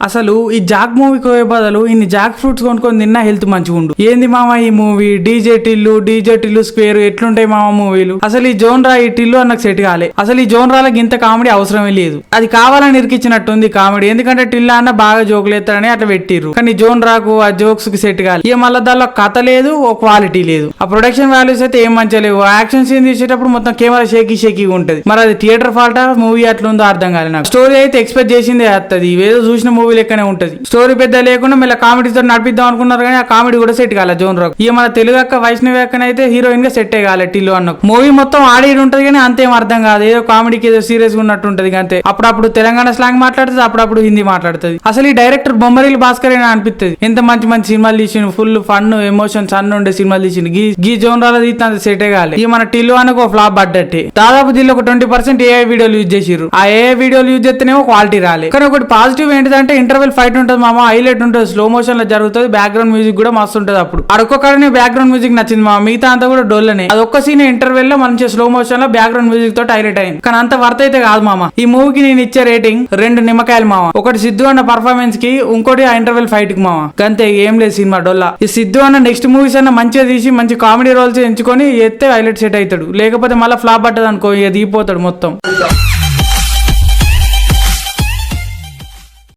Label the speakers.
Speaker 1: అసలు ఈ జాక్ మూవీకి పోయే బదులు ఇన్ని జాక్ ఫ్రూట్స్ కొనుక్కొని తిన్నా హెల్త్ మంచిగా ఉండు. ఏంది మామ ఈ మూవీ డీజే టిల్లు స్క్వేర్ ఎట్లుంటాయి మామ మూవీలు. అసలు ఈ జోన్రా ఈ టిల్లు అన్నకు సెట్ కాలే. అసలు ఈ జోన్రాలకు ఇంత కామెడీ అవసరమే లేదు. అది కావాలని ఇరికిచ్చినట్టుంది కామెడీ. ఎందుకంటే టిల్లా అన్న బాగా జోకులు ఎత్తారని అట్లా పెట్టిర్రు. కానీ జోన్రాకు ఆ జోక్స్ కి సెట్ కాలే. ఇక మళ్ళీ దానిలో కథ లేదు, ఓ క్వాలిటీ లేదు. ఆ ప్రొడక్షన్ వాల్యూస్ అయితే ఏం మంచిగా లేవు. యాక్షన్ సీన్ తీసేటప్పుడు మొత్తం కెమెరా షేకీగా ఉంటది. మరి అది థియేటర్ ఫాల్టా మూవీ అట్లుందో అర్థం కాలేదు నాకు. స్టోరీ అయితే ఎక్స్పెక్ట్ చేసిందే వస్తుంది, ఏదో చూసిన మూవీ లెక్కనే ఉంటది. స్టోరీ పెద్ద లేకుండా మళ్ళీ కామెడీతో నడిపిద్దాం అనుకున్నారు కానీ ఆ కామెడీ కూడా సెట్ కాలే జోన్ రాక్. ఇక మన తెలుగు అక్క వైష్ణవి అక్కన అయితే హీరోయిన్ గా సెట్ కాలే టిల్లు అన్నకు. మూవీ మొత్తం ఆడి ఉంటది కానీ అంతేం అర్థం కాదు. ఏదో కామెడీకి ఏదో సీరియస్ గా ఉన్నట్టు ఉంటది అంతే. అప్పుడప్పుడు తెలంగాణ స్లాంగ్ మాట్లాడుతుంది, అప్పుడప్పుడు హిందీ మాట్లాడుతుంది. అసలు ఈ డైరెక్టర్ బొమ్మరీలు భాస్కర్ అని అనిపిస్తుంది. ఎంత మంచి మంచి సినిమాలు తీసిండు, ఫుల్ ఫన్ ఎమోషన్స్ అన్ని ఉండే సినిమాలు తీసిండు. గీ జోన్ రాలో తీస్తే అంత సెట్ కాలే. ఇక మన టిల్లు అన్నకు ఫ్లాప్ పడ్డట్టే. దాదాపు దీనిలో ఒక 20% ఏఐ వీడియోలు యూజ్ చేసిర్రు. ఆ ఏఐ వీడియోలు యూజ్ చేస్తేనేమో క్వాలిటీ రాలే. కానీ ఒకటి పాజిటివ్ ఏంటిదంటే ఇంటర్వెల్ ఫైట్ ఉంటుంది మామ, హైలైట్ ఉంటుంది, స్లో మోషన్ లో జరుగుతుంది, బ్యాక్గ్రౌండ్ మ్యూజిక్ కూడా మస్తు ఉంటుంది. అప్పుడు అడొక్కనే బ్యాక్గ్రౌండ్ మ్యూజిక్ నచ్చింది మామ, మిగతా అంతా కూడా డోల్లనే. అది ఒక్క సీన్ ఇంటర్వెల్ లో మంచిగా స్లో మోషన్ లో బ్యాక్గ్రౌండ్ మ్యూజిక్ తోటి హైలైట్ అయింది. కానీ అంత వర్త్ అయితే కాదు మామ. ఈ మూవీకి నేను ఇచ్చే రేటింగ్ 2 నిమ్మకాయలు మామ. ఒకటి సిద్ధు అన్న పర్ఫార్మెన్స్ కి, ఇంకోటి ఆ ఇంటర్వెల్ ఫైట్ కి మామ. గంతే, ఏం లేదు సినిమా డొల్లా. ఈ సిద్ధు అన్న నెక్స్ట్ మూవీస్ అన్న మంచిగా తీసి మంచి కామెడీ రోల్స్ ఎంచుకొని ఎత్తే హైలైట్ సెట్ అవుతాడు. లేకపోతే మళ్ళీ ఫ్లాప్ పట్టదు అనుకో, దిగిపోతాడు మొత్తం.